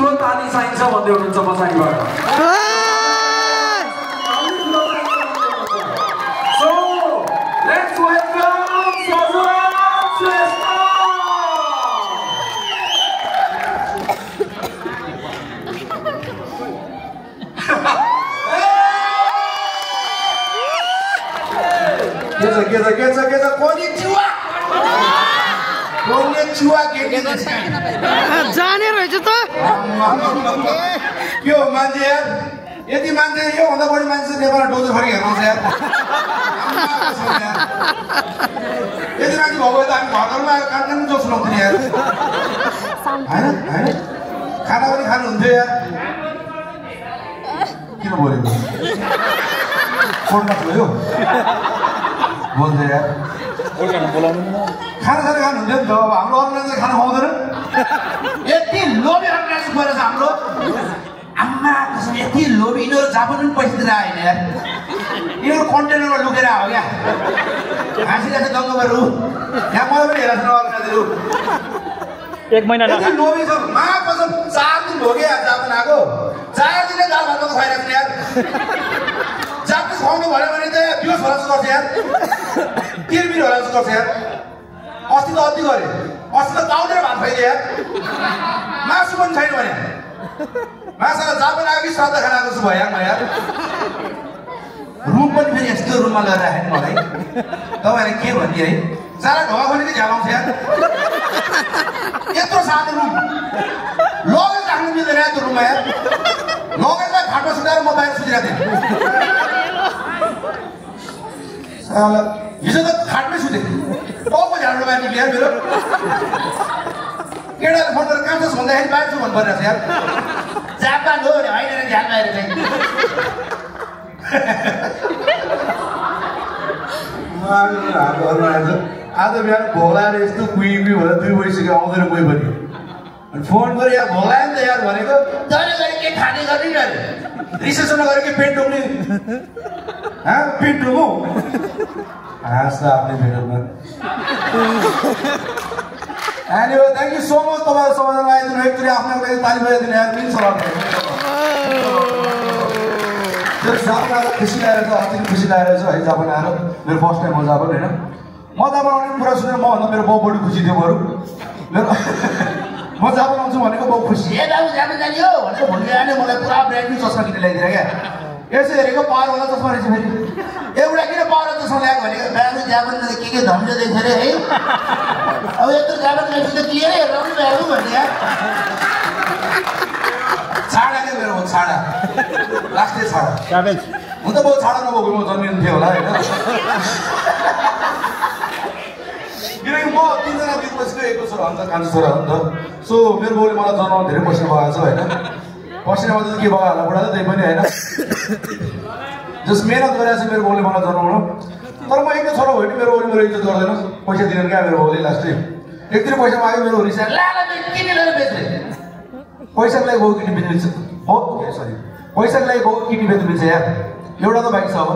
ठुलो ताली चाहिन्छ भन्दै हुनुहुन्छ पछाडिबाट So let's welcome Sazwan Shrestha Kesa konnichiwa. Konnichiwa के जाने रहेछ त के हो मान्छे यार यति मान्छे यो भन्दा बढी मान्छे नेपालमा डोजो फर्की हेर्नुहुन्छ यार यति मान्छे भएको त हामी घरमा आएर कान जोस लाउँथ्यो यार हैन हैन खाना पनि खानुहुन्थ्यो यार किन बोलेको फोनमा गयो बोल्दै यार खाना खानुहुन्थ्यो नि त अब हाम्रो अर्गनाइजर खाना खुवाउँदैन यति लोभी अर्गनाइजर गरेछ हाम्रो आम्मा कसम यति लोभी यिनीहरू जापान पनि पैसा दिएर आएन यार यिनीहरू कन्टेनरमा लुकेर आयो क्या हाँसिरहेको छ दङ्गोहरू यहाँ मलाई पनि हेरेको छ अर्गनाइजरहरू एक महिना यति लोभी छ मा कसम 4 दिन भयो क्या जापान आएको 4 दिनै दाल भात खुवाइरहेको छ यार जापानिज खुवाउनु भन्यो भने त बिहोस होला जस्तो गर्छ यार तिरबिर होला जस्तो गर्छ यार अस्ति त अति गरे अस्ति त गाउँतिर भात खाइदिए यार मासु पनि छैन भने माछा जापान आएको कि श्राद्ध खाना आएको छु भयो यार म यार रुम पनि फेरि यस्तो रुममा लगेर राखेँ मलाई तपाईँहरूले के भन्ने है सारा ढोका खोलेर झ्यालाउँछ यार यत्रो सानो रुम लगेज राख्नु मिल्दैन त्यो रुममा यार लगेजलाई खाटमा सुताएर म बाहिर सुतिरहेको थिएँ हिजो त खाटमै सुतेँ टाउको झाडो बाहिर निक्ल्यो यार मेरो केटाले फोन गरेर कहाँ छस् भन्दाखेरि बाहिर छु भन्नु परिरहेको छ यार जापान हो भने होइन झ्याल बाहिर चाहिँ आज बिहान भोग लाएर यस्तो कुही भनेर 2 बजीसक्यो आउँदैन कोही पनि अनि फोन गरेर यार भोग लाग्यो नि त यार भनेको तैँले गरी के खाने गर्ने नि रिसेप्सनमा गएर के पेट डुब्ने पेट डुबौ हाँस्छ आफ्नै भिडियोमा anyway thank you so much तपाईँ सबैजना आइदिनु एकचोटि आफ्नो लागि ताली बजाइदिनु यार प्लिज सलाम जापान आएर खुसी लागेको छ अति खुसी लागेको छ है जापान आएर मेरो फर्स्ट टाइम हो जापान होइन म जापान आउने कुरा सुनेर मभन्दा मेरो बाउ बढी खुसी थियो बरु मेरो म जापान आउँछु भनेको बाउ खुसी ए बाबु जापान जाने हो भनेर भोलि बिहानै मलाई पुरा ब्रान्ड न्यू चस्मा किनेर ल्याइदिएर क्या यसो हेरेको पावरवाला चस्मा रहेछ फेरि एउटा किन पावर चस्मा ल्याएको भनेको बाबु जापानमा के धम्जो देख्छ अरे है अब यत्रो जापान गएपछि त क्लियर हेरेर पनि बाबु भन्ने यार छाडा क्या मेरो छाडा लास्टै छाडा हुन त बाउ छाडा नभएको म जन्मिनु थियो होला होइन किनकि म 3 जना दिनपछिएको छु अन्त कान्छो छोरा हो नि त सो मेरो बाउले मलाई जन्माउनु धेरै पसिना बगाएको छ होइन पसिनामा त के बगायो होला बुढा त त्यही पनि होइन जस मेहनत गरेको छ मेरो बाउले मलाई जन्माउनु तर म एकलो छोरा भयो नि मेरो बाउले मेरो इज्जत गर्दैन पैसा दिँदैन क्या मेरो बाउले लास्टै एकतिर पैसा माग्यो मेरो रिसा लाला किन लिएर बेच्ने पैसाको लागि बाउ किनी बेच्नु हो सरी पैसाको लागि बाउ किनी बेच्नु बेच्छ यार एउटा त बाइक छ अब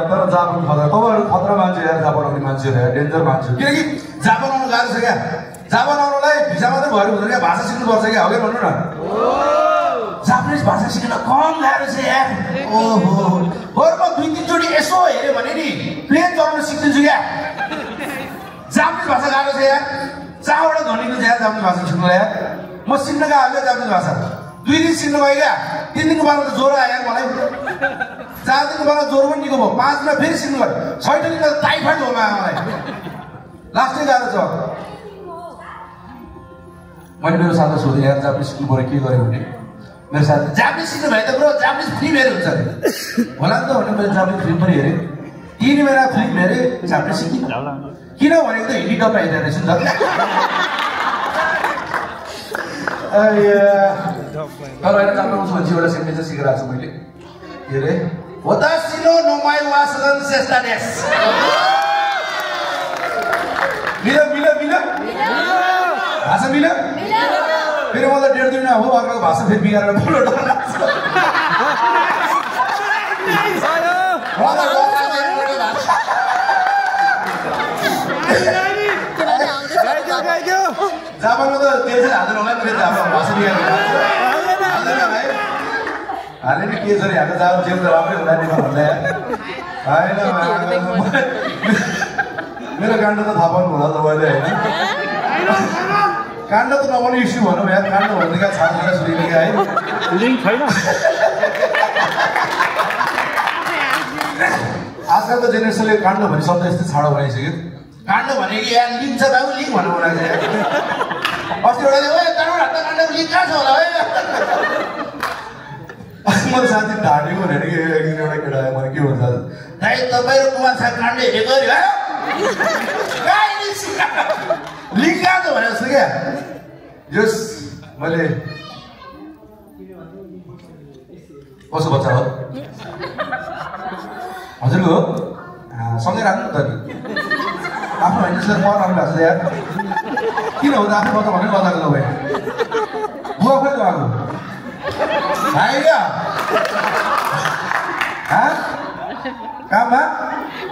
तर जापान खतरा तपाईँहरू खतरा मान्छे यार जापान आउने मान्छेहरू यार डेन्जर मान्छे किनकि जापान आउनु गाह्रो छ क्या जापान आउनुलाई भिसा मात्रै भएर हुँदैन क्या भाषा सिक्नुपर्छ क्या हो क्या भन्नु न जापानिज भाषा सिक्न कम गाह्रो छ यार ओहो बरु म 2-3 चोटि यसो हेऱ्यो भने नि प्लेन चलाउन सिक्दिन्छु क्या जापानिज भाषा गाह्रो छ यार चारवटा धनीको छ यार जापानिज भाषा सिक्नुलाई यार म सिक्न गएको क्या जापानिज भाषा 2 दिन सिक्नु गएँ क्या 3 दिनको बादमा त ज्वरो आयो यार मलाई 4 दिनको बादमा ज्वरो पनि निको भयो 5 दिनमा फेरि सिक्नु गयो 6 दिनमा त टाइफाइड हो मलाई लास्टै गाह्रो छ मैले मेरो साथी सोधेँ यार जापानिज सिक्नु पऱ्यो के गरेँ भने मेरो साथी जापानिज सिक्नु भयो त ब्रो जापानिज फिल्म हेरेर हुन्छ होला नि त भने मैले जापानिज फिल्म पनि हेरेँ 3 महिना फिल्म हेरेँ जापानिज सिकिनँ किन भनेको त हिन्दी डब्बा हेरेर रहेछ नि त तर होइन जापान आउँछु भने एउटा सेन्टेन्स चाहिँ सिकेर आएको छु मैले के अरे वतासी नो नोमाइ वा सदन श्रेष्ठ देश मिल्यो भाषा मिल्यो फेरि मलाई 1.5 दिन हो अर्को भाषा फेरि बिगारेर बोल्नु डर लाग्छ जापानमा त तेल चाहिँ हाल्दैन होला नि त अब भाषा हाल्दैन भाइ हाले नि के छ रे हाल्दा जाऊ जेल त राम्रै होला नि भन्दै होइन मेरो काण्ड त थाहा पाउनु होला तपाईँले होइन काण्ड त नबन्ने इस्यु भनौँ यार काण्ड भन्ने क्या छाड्ने सुनिने क्या है लिङ्क छैन आजकल त जेनेरेसनले काण्ड भन्ने शब्द यस्तो छाडो बनाइसक्यो काण्ड भनेको यहाँ लिङ्क छ बाबु लिङ्क भन्नु बनाएको अस्ति एउटा काण्डको लिङ्क कहाँ छ होला है मेरो साथी ढाँटेको भनेर कि एकदिन एउटा केटा आयो मलाई के भन्छ दाइ तपाईँ र कुमार साथ काण्ड हेरेको अरे लिङ्क कहाँ छ भने जस्तो क्या जस मैले कसो बच्चा हो हजुरको हो सँगै राख्नु त नि आफ्नो होइन जसरी पढाउनु भएको छ यार किन हुँदा आफ्नो बच्चा भने बजाएको तपाईँ बुवा खोइ गएको भाइ क्या काममा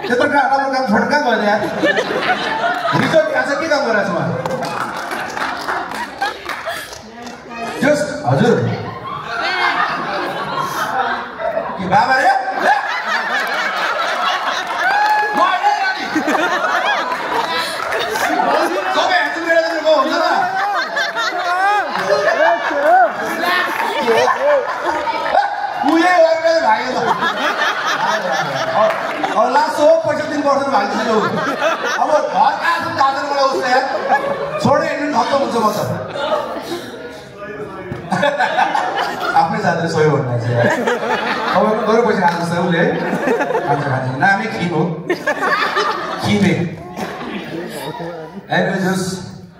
त्यत्रो राम्रो काम छोडेर कहाँ गएर यार रिजल्ट थाहा छ के काम गरिरहेको छु म जस हजुर के बाबा रे लास्ट हो 65% भागिसक्यो अब घर आएको दादरबाट उसले यार छोडेर हिँड्नु खत्तम हुन्छ म त आफ्नै जातले सही भन्नु छ यार अब गएर पैसा खान्छ जस्तो उसले खान्छ खान्छ नामै खिम हो खिमे जस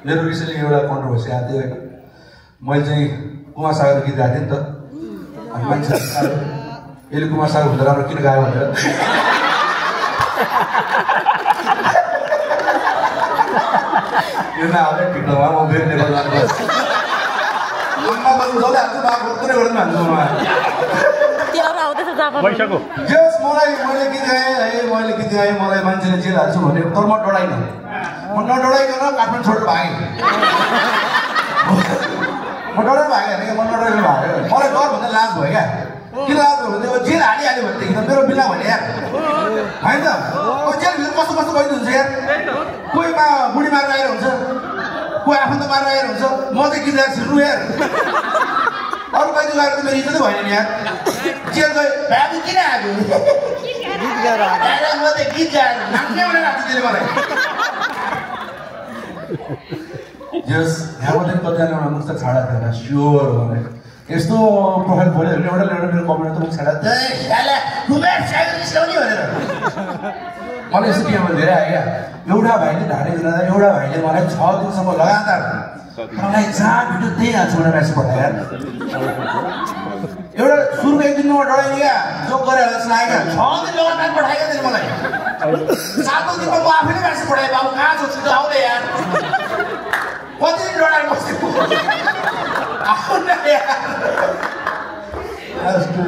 मेरो रिसेन्टली एउटा कन्ट्रोभर्सी आएको थियो होइन मैले चाहिँ कुमार सागर गीत गाएको थिएँ नि त अनि मान्छे यसले कुमार सागर भन्दा राम्रो किन गायो भनेर यो नआउने ठिक नभए म फेरि नेपाल जानुपर्छ आम्मा बस्नु जसले हाल्छु बाबु कुनै गर्दैन हाल्छु मैले गीत गाएँ है मैले गीत गाएँ मलाई मान्छेले जेल हाल्छु भने तर म डराइनँ म नडराइकन काठमाडौँ छोडेर भागेँ म डराइ भागेँ होइन म नडराइकन भागेँ मलाई डर भन्दा लाज भयो क्या किन लाज भयो भने जेल हालिहाल्यो भनेदेखि त मेरो बिना भने यार होइन त अब जेलभित्र कस्तो कस्तो भइदिनु हुन्छ यार कोही बुढी मारेर आएर हुन्छ कोही आफन्त मारेर आएर हुन्छ म चाहिँ गीत गाएको छु यार अरू कहिले गएर त मेरो इज्जतै भएन नि यार जेल गयो भाइ किन आएको म त गीत गाएर नाच्ने भनेर आएको त्यसले मलाई जस यहाँबाट कतिजना एउटा मुख त छाडा थिएन स्योर भनेर यस्तो प्रोफाइल खोल्यो भने एउटा मेरो कमेन्ट त मुख छाडा भनेर मलाई यस्तो के धेरै आयो क्या एउटा भाइले ढाँटेको एउटा भाइले मलाई 6 दिनसम्म लगातार मलाई जहाँ भिडियो त्यही हाल्छु भनेर मेसेज पठायो एउटा सुरुको 1 दिनमा डराइने क्या जोक गरेर जस्तो लाग्यो 6 दिन लगातार पठाएको थियो मलाई 7औं दिनमा म आफैले मेसेज पठाएँ बाबु कहाँ छ छिटो आउने यार कति दिन डराएर बसेको आउन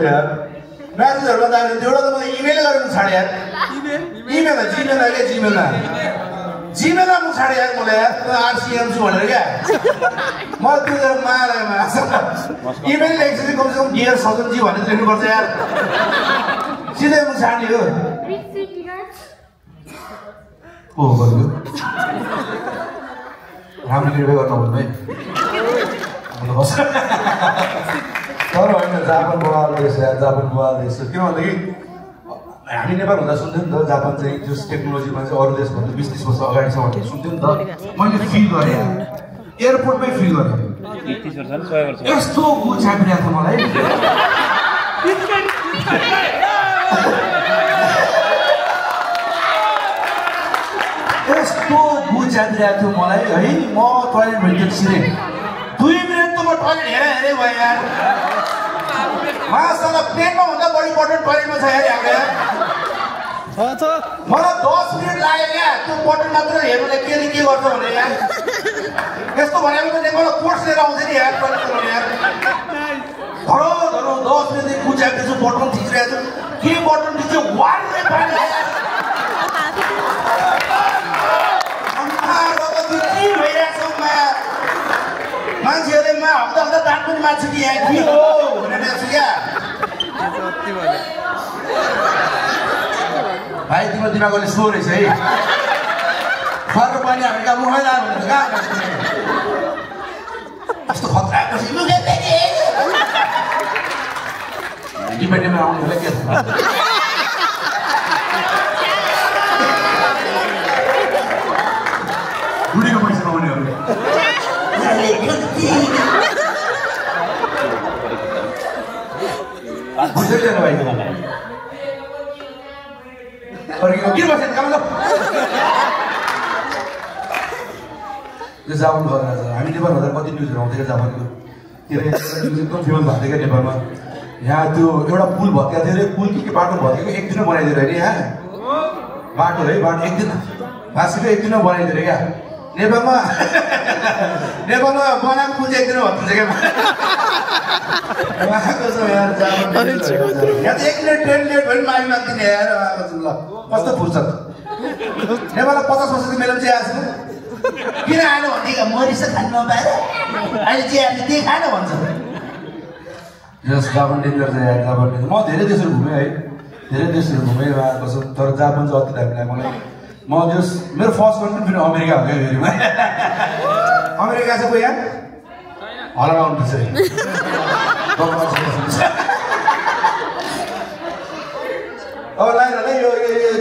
यार म्यासेजहरू गर्दा एउटा त मलाई इमेल गरेर छाडे यार जिमेलमा मुख छाडे यार मलाई यार आरसिएम छु भनेर क्या म त्यो माया इमेल लेख्छु चाहिँ कमसेकम डियर सजनजी भनेर लेख्नुपर्छ यार सिधै मुख छाड्ने हो को गर्नु राम्रो कृपया गर्नु भन्नु है तर होइन जापान बवाल देश यार जापान बवाल देश किन भन्दाखेरि हामी नेपाल हुँदा सुन्थ्यौँ नि त जापान चाहिँ जस टेक्नोलोजीमा चाहिँ अरू देशभन्दा 20-30 वर्ष अगाडि छ भनेर सुन्थ्यौँ नि त मैले फिल गरेँ एयरपोर्टमै फिल गरेँ यस्तो गुड छापिरहेको थियो मलाई यस्तो गुड छापिरहेको थियो मलाई है म टोइलेट भेट्दै छिरेँ 2 मिनट त म टोइलेट हेरेँ भयो यार मासाला प्लेनमा भन्दा बढी बटन टोइलेटमा छ यार हाम्रो यार मलाई 10 मिनट लाग्यो क्या त्यो बटन मात्र हेर्नुलाई के गर्छ भने यार यस्तो भनेको त नेपालमा कोर्स लिएर आउँछ नि यार टोइलेट यार धरो 10 मिनटदेखि कुचाएको छु बटन थिचिरहेको छु के बटन थिच्यो वालले पानी के भइरहेको छ मान्छेहरूले म हप्ता हप्ता दान पनि माग्छु कि यहाँ के हो भनेर छु क्या भाइ तिम्रो दिमागले स्लो रहेछ है फर्क पनि हामी कहाँ मुखै ला भनेर कहाँ कस्तो खतरा पछि डिपेन्डेन्टमा आउनु होला के बुढीको पैसा पाउनेहरू के बसेन काम त्यो जापान गरेर हामी नेपालभन्दा कति न्युजहरू आउँथ्यो क्या जापानको के अरे न्युज एकदम फेमस भएको थियो क्या नेपालमा यहाँ त्यो एउटा पुल भत्किएको थियो अरे पुल के बाटो भत्किएको एक दिनमा बनाइदियो अरे यहाँ बाटो है बाटो एक दिन भाँसीको एक दिनमा बनाइदियो अरे क्या नेपालमा बनाएको पुल चाहिँ एक दिनमा भत्किन्छ क्या यहाँ त एक मिनट ट्रेन लेट भयो नि माथि माग्दिने हेर ल कस्तो फुर्सद नेपालमा 50 वर्षदेखि मेरो चाहिँ आएको किन आएन भने मरिस खानु नपाएर अहिले चाहिँ आएर त्यही खान भन्छ जस जापान डेन्जर चाहिँ आएर जापान म धेरै देशहरू घुमेँ है धेरै देशहरू घुमेँ आएको छु तर जापान चाहिँ अति दामी लाग्यो मलाई म जस मेरो फर्स्ट कन्ट्री फेरि अमेरिका हो क्या फेरि अमेरिका चाहिँ कोही यहाँ हल्ला आउनुपर्छ अब लाग्यो होला यो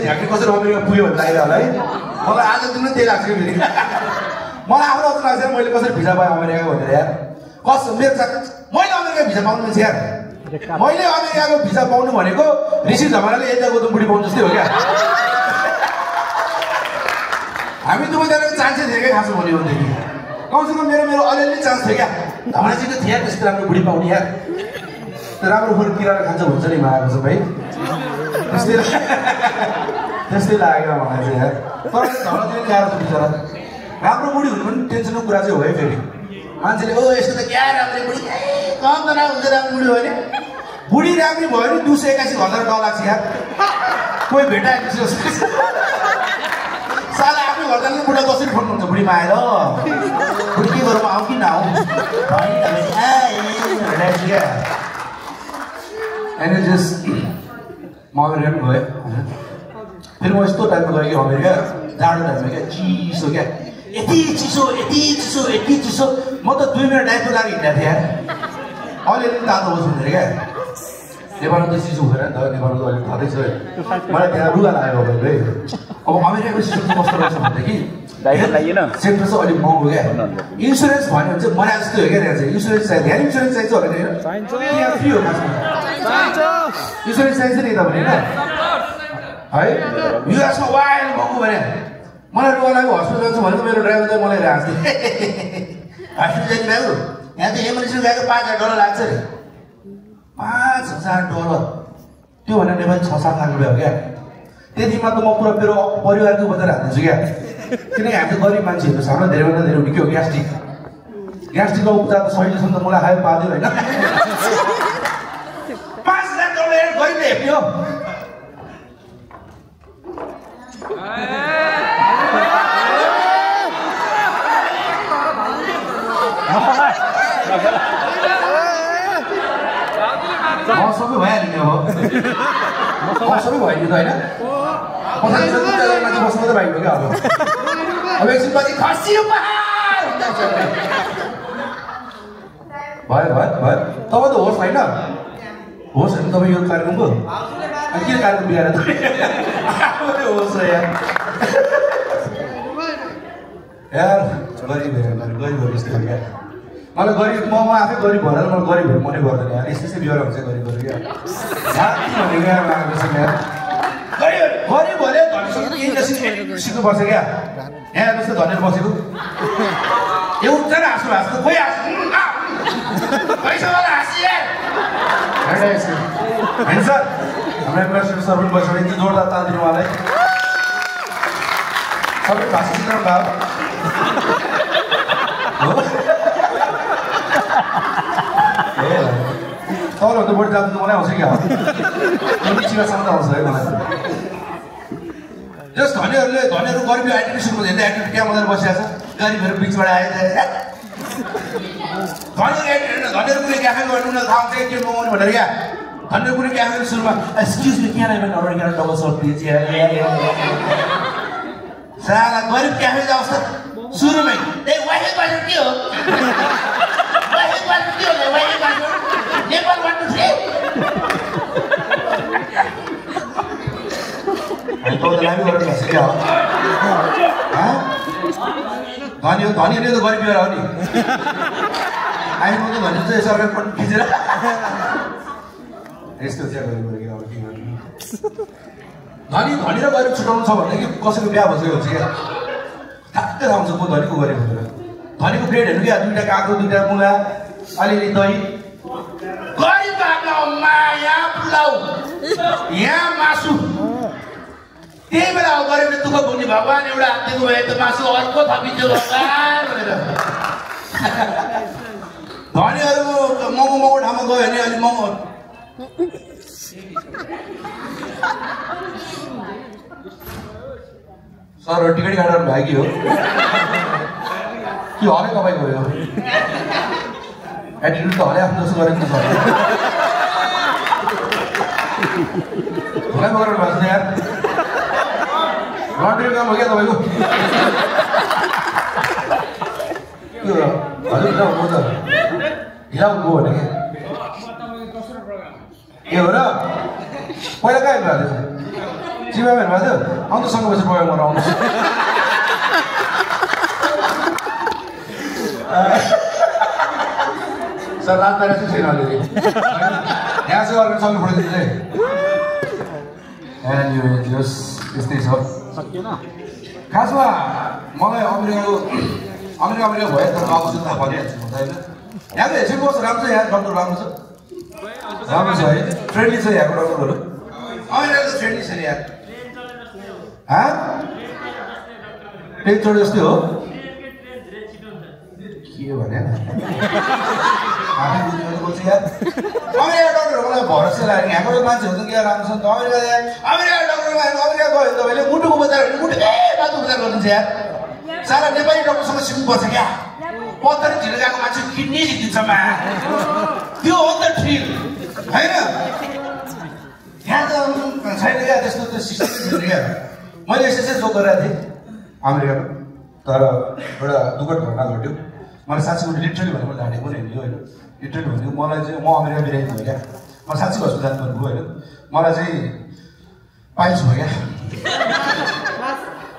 झ्याके कसरी अमेरिका पुग्यो भने लाग्यो होला है मलाई आज दिन त्यही लाग्छ कि फेरि मलाई आफ्नो अरू लाग्छ मैले कसरी भिजा पाएँ अमेरिका भनेर यार कस्तो मेरो मैले अमेरिका भिजा पाउनु रहेछ यार मैले अमेरिकाको भिजा पाउनु भनेको ऋषि झमराले यता गौतम बुढी पाउनु जस्तै हो क्या हामी दुवैजनाको चान्सै थियो क्या खासो भन्यो भनेदेखि कमसेकम मेरो अलिअलि चान्स थियो क्या झमराजीको थियो त्यस्तो राम्रो बुढी पाउने यार त्यो राम्रो फुल किराले खान्छ भन्छ नि माएको छ भाइ त्यस्तै लागेन मलाई चाहिँ यार तर झमराजीले ल्याएर छ बिचरा राम्रो बुढी हुनु पनि टेन्सनको कुरा चाहिँ हो है फेरि मान्छेले ओ यस्तो त क्या राम्रो बुढी कम त हुन्छ राम्रो बुढी हो भने बुढी राम्रो भयो नि 281,000 डलर लाग्छ यार कोही भेटाएको साला आफ्नो घर जानु बुढा कसरी फोन हुन्छ बुढीमा आएर बुढी के गरौँ आऊ कि नआऊ एन्ड जस्ट म अमेरिका पनि गएँ फेरि म यस्तो टाइपको गएँ कि अमेरिका जाडो टाइपमा क्या चिसो क्या यति चिसो म त 2 मिनट टाइपको लागि हिँडेको थिएँ यार अलिअलि तातो होस् भनेर क्या नेपालमा त चिसो हुँदैन नि त नेपालमा त अलिक थाहै छ मलाई त्यहाँ रुगा लाग्यो है अब अमेरिकाको सिस्टम चाहिँ कस्तो रहेछ भनेदेखि सेक्टर चाहिँ अलिक महँगो क्या इन्सुरेन्स भन्यो भने चाहिँ मलाई जस्तो हो क्या त्यहाँ चाहिँ इन्सुरेन्स चाहिन्छ यहाँ इन्सुरेन्स चाहिन्छ होला नि यहाँ फ्री हो खासमा इन्सुरेन्स चाहिन्छ नि त भने है युएसमा वाइल महँगो भने मलाई रुगा लाग्यो हस्पिटल जान्छु भने त मेरो ड्राइभर चाहिँ मलाई हाँस्थे हस्पिटल जाने गएको यहाँ त एम्बुलेन्समा गएको $5,000 लाग्छ अरे $5,000 त्यो भनेर नेपाली 6-7 लाख रुपियाँ हो क्या त्यतिमा त म पुरा मेरो परिवारको बजार हाल्दैछु क्या किनकि हामी त गरिब मान्छेहरू हाम्रो धेरैभन्दा धेरै हुने के हो ग्यास्ट्रिकको उपचार त सहिलेसम्म त मलाई खायो पाउँदैन होइन $5,000 गरिबले हेप्ने हो सबै भइहाल्ने हो सबै भइदियो त होइन बस्नु त भाइ क्या अब एकछिनपछि खसियो भयो तपाईँ त होस् होइन होस् होइन तपाईँ यो कार्यक्रमको अनि के कार्यक्रम बिहार होस् यार गरिबहरू यस्तो क्या मलाई गरिब म आफै गरिब भएर मलाई गरिबहरू मनै गर्दैन यार यस्तै बिहार हुन्छ गरिबहरू क्या साथी भनेको यार मागेको छ यार गरिब भने धनी सिक्नुपर्छ क्या यहाँ जस्तो धनीहरू बसेको एउटा हाँसु खोइ पैसावाला हाँसिए होइन सर हाम्रो एम्बेसडर सर पनि बसेर यति जोरदार ताल दिनु उहाँलाई सबै भाषा सिक्नु भयो तपाईँहरू त बढी जानु त मलाई आउँछ क्या चिनासम्म आउँछ है मलाई जस धनीहरू गरिबले आइडेन्टिटी सुरु हुँदैन एटिट्युड क्या मजाले बसिरहेको छ गरिबहरू बिचबाट आएर धनीहरुले क्याफे गर्नु न थाहा हुन्छ के मगाउने भनेर क्या धनीहरुले क्याफे सुरुमा excuse me can I have an American double salt please साला गरिब क्याफे जाओस् त सुरुमै ए वाइफाई पासवर्ड के हो वाइफाई पासवर्ड के हो वाइफाई पासवर्ड नेपाल 1 2 3 अनि त लागि गर्नु पर्छ के हो धनीहरूले त गरिब बिहार हो नि आइपुग्नु भने चाहिँ सरकार पनि खिचेर यस्तो चाहिँ गरिब अब के गर्नु धनी र गरिब छुटाउनु छ भनेदेखि कसैको बिहा भइसकेको हुन्छ क्या ठ्याक्कै आउँछ को धनीको गरिब भनेर धनीको प्लेट हेर्नु क्या दुईवटा काँक्रो दुईवटा मुला अलिअलि दही गरिब बाबामा यहाँ पुलाउ यहाँ मासु त्यही बेला अब गरिबले दुःख भुग्ने भगवान एउटा हात दिएको भए त मासु अर्को थपिन्थ्यो भगवान भनेर धनीहरू महँगो ठाउँमा गयो भने अलि महँगो सर टिकट काट्नु भयो कि हो कि हलै तपाईँ गयो एटिट्युड त हलै आफ्नो जस्तो गरेको छ हलै गराउनु भएको छ यार लन्ड्री काम हो क्या तपाईँको हजुर म त ढिला उठ्नु भने के हो र पहिला कहाँ हेर्नु भएको थियो चिमामा हेर्नु भएको थियो आउँदा सँग बसेर प्रोग्राम गरेर आउनुहोस् सर रात बाहिर चाहिँ छैन अलिअलि यहाँ चाहिँ अर्को सक्नु पऱ्यो चाहिँ एन्ड यो यस्तै छ खासमा मलाई अमेरिका भयो तर आउँछु त भनिहाल्छु म त होइन यहाँको हेर्छु कस्तो राम्रो छ यहाँ डक्टर राम्रो छ राम्रो छ है फ्रेन्डली छ यहाँको डक्टरहरू अमेरिका त फ्रेन्डली छ नि यहाँ ट्रेन चढे जस्तै हो के भने अमेरिका डक्टर मलाई भरोसा लाग्यो यहाँको मान्छेहरू त के राम्रो छ नि त अमेरिका डक्टरमा अमेरिका गयो भने तपाईँले मुटुको उपचार भने मुटुकै मात्र उपचार गर्नुहुन्छ यार सारा नेपाली डक्टरसँग सिक्नुपर्छ क्या पत्थर झिल गएको मान्छे किड्नी जितिन्छ मा त्यो हो त ठिक होइन यहाँ त छैन क्या त्यस्तो त्यो सिस्टम छैन क्या मैले यसै जोक गरेको थिएँ अमेरिकामा तर एउटा दुःखद घटना घट्यो मलाई साँच्चै लिटरली भनेर मैले ढाँटेको पनि होइन होइन लिटरली भनेको मलाई चाहिँ म अमेरिका बिरामी भयो क्या म साँच्चै हस्पिटल भन्नुभयो होइन मलाई चाहिँ पाइल्स भयो क्या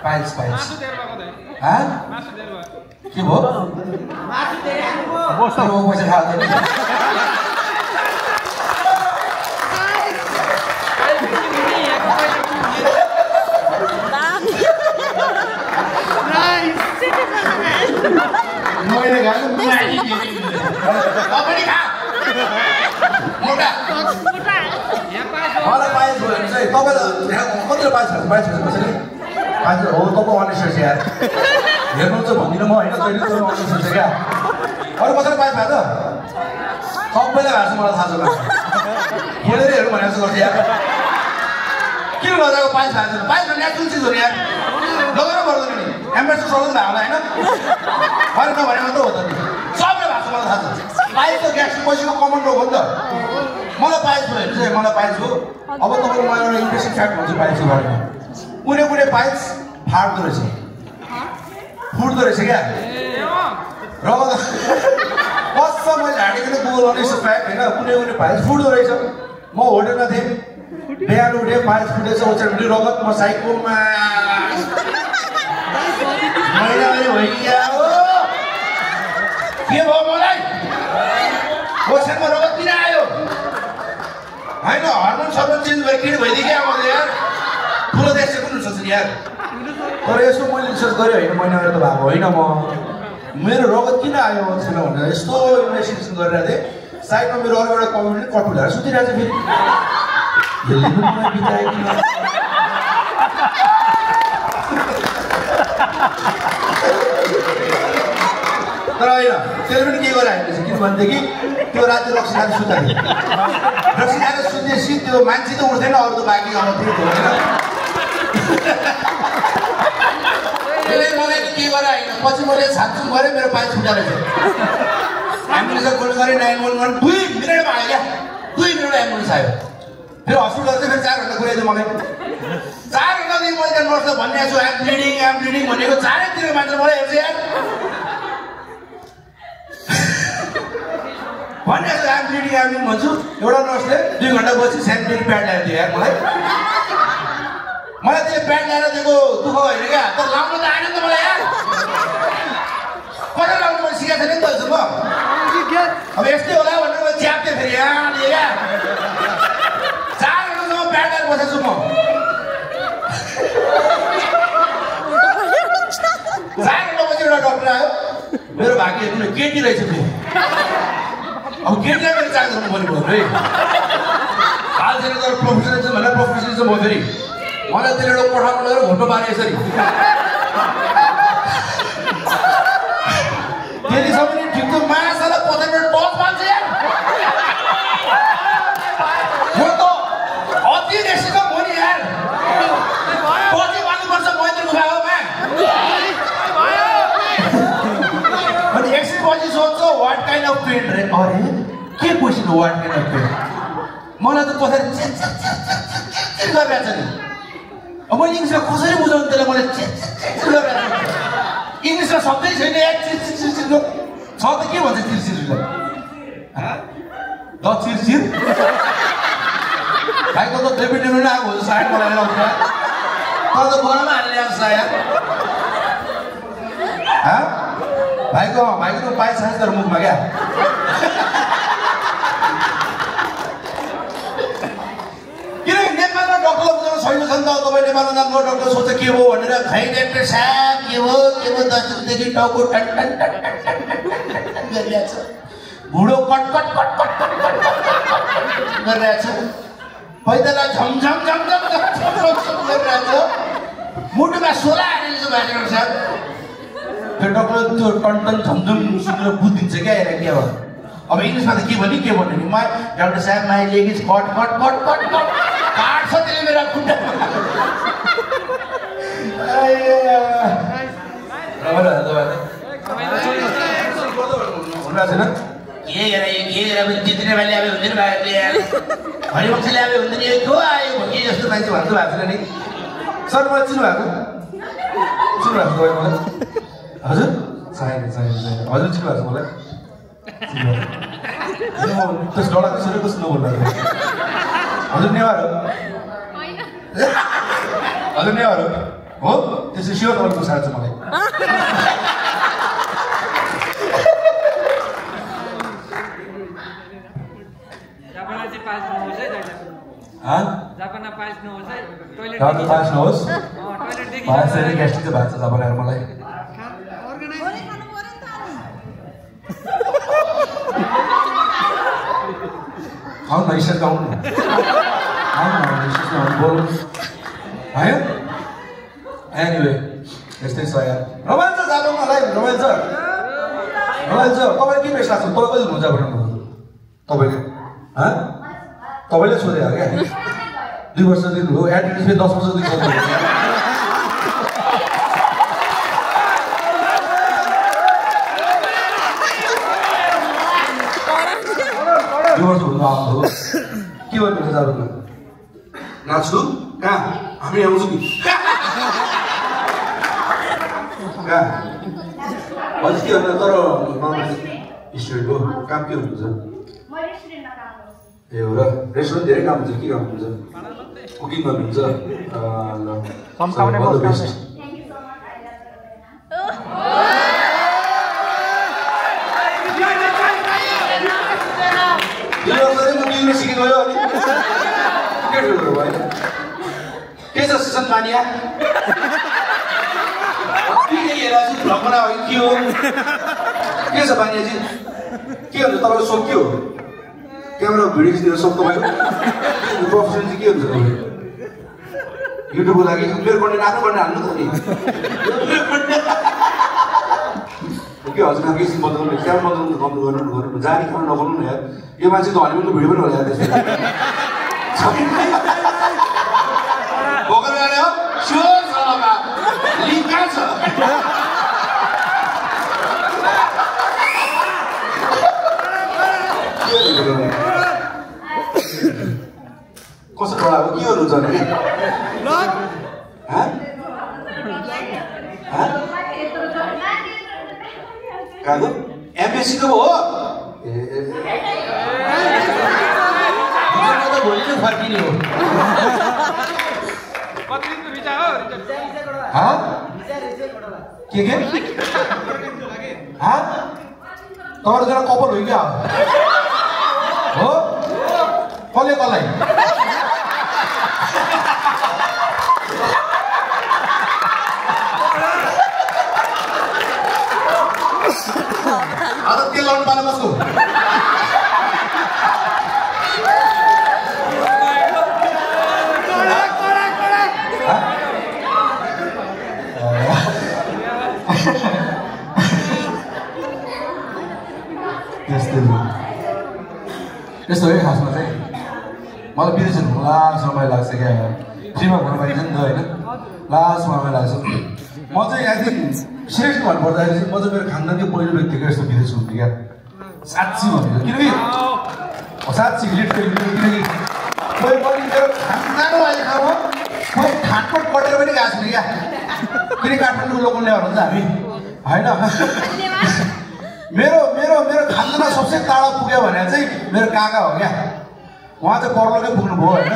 पाइल्स के भयो पैसा खाँदैन मैले खाएको मलाई पाइल्स भयो भने चाहिँ तपाईँलाई कतिले पाइल्स खान्छ पाइल्स खान्छ कसैले पाइल्स हो तपाईँ अनिश्चय यार हेर्नु चाहिँ भन्दिनँ म होइन कहिले त अनिश्चय क्या अरू कसैले पाइल्स खान्छ सबैले भएको छ मलाई थाहा छ खोलेर हेर्नु भनेको जस्तो गर्छ यार किन नजाएको पाइल्स खान्छ पाइल्स भने नेचुरल चिज हो नि यार लगेर पर्दैन नि एम्बेसडर सबै भएको होइन मैले नभने मात्रै हो त नि सबले भएको छ मलाई थाहा छ पाइल्स त ग्यास पैसाको कमन रोग हो नि त मलाई पाइल्स भयो भने चाहिँ मलाई पाइल्स हो अब तपाईँको म एउटा इन्ट्रेस्टिङ फ्याक्ट भन्छु पाइल्सको बारेमा कुनै पाइल्स फाट्दो रहेछ फुट्दो रहेछ क्या र कस्तो मैले ढाँटेको गुगल अनिस्ट फ्याक्ट होइन कुनै पाइल्स फुट्दो रहेछ म होटेलमा थिएँ बिहान उठेँ पाइल्स फुटेछ ओछ्यान रगत म साइकोमा महिना भइगयो के भयो मलाई ओछ्यानमा रगत किन आयो होइन हर्मोन सर्मोन चेन्ज भएर किन भइदियो क्या मैले यार ठुलो देश चाहिँ कुन सोच्छु यार तर यसो मैले रिसर्च गरेँ होइन महिना त भएको होइन म मेरो रगत किन आयो छैन भनेर यस्तो इन्भेस्टिगेसन गरिरहेको थिएँ साइडमा मेरो अर्को एउटा कम्युनिटी कट भएर सुतिरहेको छ फेरि तर होइन त्यसले पनि के गरिरहेको छ किनभनेदेखि त्यो राति रक्सी खाएर सुत्दा थियो रक्सी खाएर सुतेपछि त्यो मान्छे त उठ्दैन अरू त बाँकी आउँथ्यो त्यसले मलाई के गरेर होइन पछि मैले छापछुप गरेँ मेरो पाइल्स फुटा रहेछ एम्बुलेन्स फोन गरेँ 911 2 मिनेटमा आयो क्या 2 मिनेटमा एम्बुलेन्स आयो फेरि हस्पिटल चाहिँ फेरि 4 घन्टा कुराइदियो मलाई 4 घन्टादेखि मैले नर्सलाई भनिरहेको छु आम ब्लिडिङ भनेको चारैतिर मान्छे मलाई हेर्छ यार भनिरहेको छु आम ब्लिडिङ भन्छु एउटा नर्सले 2 घन्टा पछि सेन्टिमेन्ट प्याड ल्याएर दियो यार मलाई त्यो प्याड ल्याएर दिएको दुःख होइन क्या तर लाउनु त आएन त मलाई यार कसरी लाउनु मैले सिकाएको छैन नि त म अब यस्तै होला भनेर मैले च्याप्थेँ फेरि यहाँ लिएर 4 घन्टासम्म प्याड ल्याएर बसेको छु म 4 घन्टापछि एउटा डक्टर आयो मेरो भाग्य हेर्नु केटी रहेछ त्यो अब केटीलाई मेरो चार्ज गर्नु पर्ने भयो है हालसम्म त प्रोफेसनलिजम भनेर प्रोफेसनलिजम हो फेरि मलाई त्यसले एउटा कोठामा लगेर घोटो पारे यसरी त्यतिसम्म नि ठिक थियो मासालाई पछाडिबाट टच पाल्छ यार म त अति रेसिसम हो नि यार पछि भन्नुपर्छ मैत्रीको भागमा अनि एकछिन पछि सोध्छ वाट काइन्ड अफ पेन रे अरे के क्वेसन हो वाट काइन्ड अफ पेन मलाई त पछाडि गरिरहेछ नि अब मैले इङ्ग्लिसमा कसरी बुझाउनु त्यसलाई मैले इङ्ग्लिसमा शब्दै छैन यार चिरचिरको छ त के भन्छ चिरचिरलाई ल चिरचिर भाइको त डेबिट आएको हुन्छ साइड बनाएर आउँछ तर त गरमा हालेर आउँछ यार भाइको त पाइन्छ तर मुखमा क्या किनकि नेपालमा डक्टर बुझाउन छैन छ नि त तपाईँ नेपालमा जानु डक्टर सोध्छ के हो भनेर खै डाक्टर साहब के हो 10 रुपियाँदेखि टाउको टन टन टन गरिरहेछ भुँडो कट गरिरहेछ पैदला झमझम गरिरहेछ मुटुमा 16 हालेर चाहिँ भाइडर साहब त्यो डक्टर त्यो टन झमझम सुनेर बुझिदिन्छ क्या हेर के हो अब इङ्ग्लिसमा त के भन्ने नि डाक्टर साहब माई लेगिज कट काट्छ त्यसले मेरो खुट्टामा के हेर जित्ने भाइले अब हुँदैन हरिवंशले अब हुँदैन को आयो भोगे जस्तो मान्छे भन्नु भएको छैन नि सर मलाई चिन्नु भएको तपाईँ मलाई हजुर चाहिएन हजुर चिन्नु भएको छ मलाई त्यस डडा कसरी कस्तो नबोल्नु हजुर नेवार हो त्यसो स्योर तपाईँको साथ छ मलाई ग्यास्ट्रिक भएको छ तपाईँलाई मलाई आउनु स्टेज आउनु बोल्नु भयो एनिवे यस्तै छ यार रमाइन्छ जाडोमालाई रमाइन्छ तपाईँले के बेस लाग्छ तपाईँ कहिले हुन्छ तपाईँले तपाईँले सोधे हो क्या 2 वर्ष दिनु हो एडमिट 10 वर्ष दिनु 2 वर्ष हुनु आउँछ के भन्नुहुन्छ जाडोमा नाच्छु कहाँ हामी आउँछौँ कि कहाँ अझै के भन्नु तर स्टुडेन्ट हो काम के हुनुहुन्छ ए हो र रेस्टुरेन्ट धेरै काम हुन्छ के काम हुन्छ कुकिङ गर्नुहुन्छ सिकेको हो अनि के ठुलो भयो के छ सुसन मानिया भ्लगमा के हो के छ बानियाजी के हुन्छ तपाईँको सोख के हो क्यामेरा भिडियो खिच्ने सोख तपाईँको प्रोफेसन चाहिँ के हुन्छ तपाईँ युट्युबको लागि मेरो कन्टेन्ट आफ्नो कन्टेन्ट हाल्नु त नि के हजुर एकछिन बन्द गर्नु क्यामेरा बन्द गर्नु जानी खानु नगर्नु न यार यो मान्छे त हलिउडको भिडियो पनि होला यार त्यसमा बोकेर गएर हो स्योर छ बाबा लिङ्क कहाँ छ कहाँको एमबीसी को हो त भोलि नै फर्किने हो के तपाईँहरू जना कपाल हो क्या हो कसले कसलाई आदत के लाउनु पाले बस्नु यस्तो है खासमा चाहिँ मलाई विदेश घुम्नु लास्ट समय लाग्छ क्या फ्रीमा घुम्नु पाइन्छ नि त होइन लास्ट समय लाग्छ म चाहिँ यहाँदेखि सिरियसली भन्नुपर्दाखेरि चाहिँ म चाहिँ मेरो खानदानको पहिलो व्यक्तिको यस्तो विदेश घुम्ने क्या साँच्ची भनेको किनकि साँच्ची लिटरली किनकि कोही पनि मेरो खानदानो अहिले खाऊ कोही ठाटपट कटेर पनि गएको छैन क्या किन काठमाडौँको लोकल नेवार हुन्छ हामी होइन मेरो मेरो मेरो खानदानमा सबसे टाढा पुग्यो भने चाहिँ मेरो काका हो क्या उहाँ चाहिँ पर्लोकै पुग्नुभयो होइन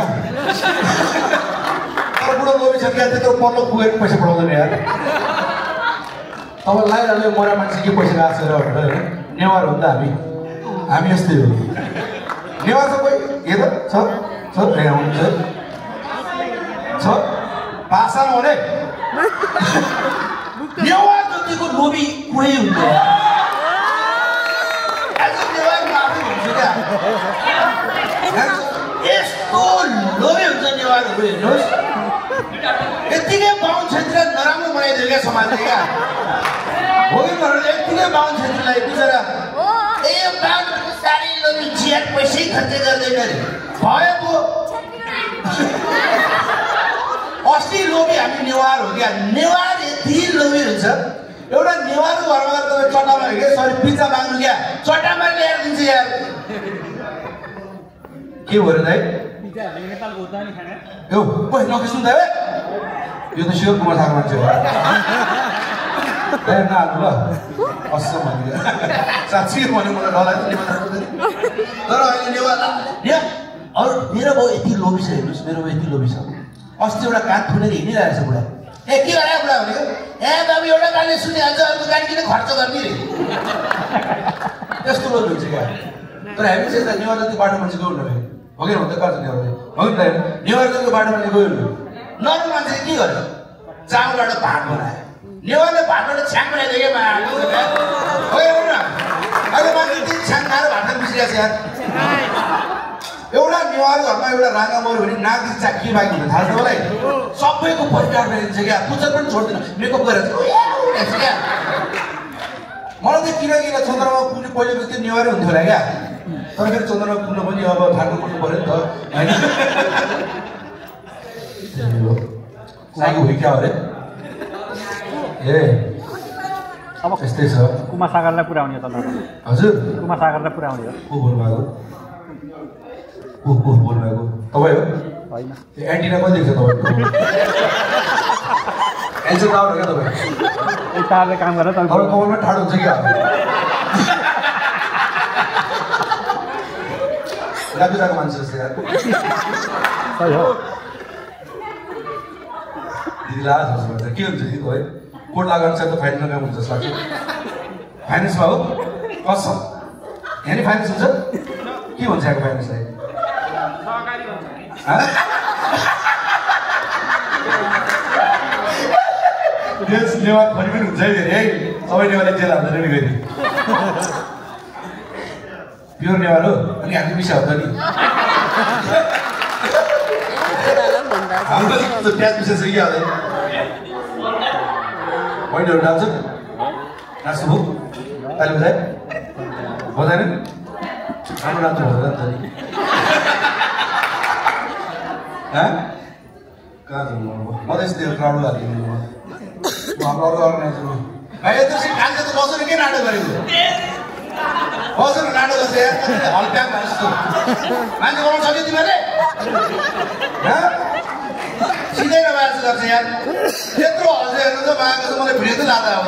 तर बुढो लोभी छ क्या त्यत्रो पर्लो पुगेर पैसा पठाउँदैन यार तपाईँ लगाइरहनु मरा मान्छे के पैसा गएको छ र भनेर होइन नेवार हो नि त हामी यस्तै हो नेवार छ कोही के त छ ए हुन्छ छ भाषा हुने नेवार जतिको लोभी कोही हुँदैन यस्तो लोभी हुन्छ नेवारहरू हेर्नुहोस् यतिकै बाहुन क्षेत्र नराम्रो बनाइदियो क्या समाजले क्या हो कि यतिकै बाहुन क्षेत्रलाई बुझेर ए बाहुनको साह्रै लोभी चिया पैसै खर्च गर्दैन अरे भयो पो अस्ति लोभी हामी नेवार हो क्या नेवार यति लोभी हुन्छ एउटा नेवारको घरमा गएर तपाईँ चट्टामा के सरी पिज्जा माग्नु क्या चट्टामा ल्याएर दिन्छ यार के हो रे दाइ यो कोही नकिस्नु त यो त शिव कुमार थाहा मान्छे हो नहाल्नु ल असम भन्यो साँच्ची भन्यो मलाई डर लाग्छ तर अहिले नेवार अरू मेरो बाउ यति लोभी छ हेर्नुहोस् मेरो बाउ यति लोभी छ अस्ति एउटा कान थुनेर हिँडिरहेको छ बुढा ए के गरे बुढा भनेको ए बाबु एउटा गाडीले सुनिहाल्छ अर्को गाडी किन खर्च गर्ने रे त्यस्तो लोभी हुन्छ क्या तर हामी चाहिँ त नेवार जति बाटो मान्छे गयो भने हो कि हुन्छ गर्छ नेवार हो नि त नेवार जतिको बाटो मान्छे गयो नर्मल मान्छेले के गर्छ चामलबाट भात बनायो नेवारले भातबाट छ्याङ बनाइदियो क्या हो अहिले मान्छे तिन छ्याङ खाएर भात मिसिरहेको छ यार एउटा नेवार घरमा एउटा राँगा मऱ्यो भने नाति चाखी बाँकी हुन थाल्छ मलाई सबैको परिकार दिन्छ क्या पुच्छर पनि छोड्दैन मेकअप गरेर क्या मलाई चाहिँ किन चन्द्रमा पुग्ने पहिलो व्यक्ति नेवारै हुन्थ्यो होला क्या तर फेरि चन्द्रमा पुग्नु पनि अब ठाकुर पुग्नु पऱ्यो नि त होइन साइको हो क्या अरे ए अब यस्तै छ कुमार सागरलाई पुऱ्याउने चन्द्रमा हजुर कुमार सागरलाई पुऱ्याउने हो को बोल्नुभएको को बोल्नुभएको तपाईँ हो होइन एन्टिना पनि देख्छ तपाईँको एन्सर टावर हो क्या तपाईँ एक तारले काम गरेर तपाईँ कपालमा ठाडो हुन्छ क्या राखिरहेको मान्छे जस्तो यार सही हो दिदी लाज हुन्छ के हुन्छ दिदी है कोट लगाएर चाहिँ त फाइनेन्समा काम हुन्छ जस्तो लाग्छ फाइनेन्समा हो कसम यहाँ नि फाइनेन्स हुन्छ के भन्छ यहाँको फाइनेन्सलाई नेवार खरि पनि हुन्छ है फेरि है सबै नेवारले जेल हाल्दैन नि फेरि प्योर नेवार हो अनि हामी मिसा हुन्छ नि हाम्रो प्याज मिसा छ कि हाल्दैन बहिनीहरू डाल्छ नाच्नु भयो ताली बजाए बजाएन राम्रो नाच्नु हुँदैन नि त नि कहाँ जानु म त यस्तै क्राउड हालिदिनु हाम्रो अर्को अर्गनाइजर हो भाइ यत्रो खान्छ त बसेर के नाटक गरेको बसेर नाटक गर्छ हल्का जस्तो मान्छे बनाउनु सक्यो तिमीहरूले सिधै नभएर गर्छ यार त्यत्रो हल्छ हेर्नु त मलाई भिडियो त लाँदा अब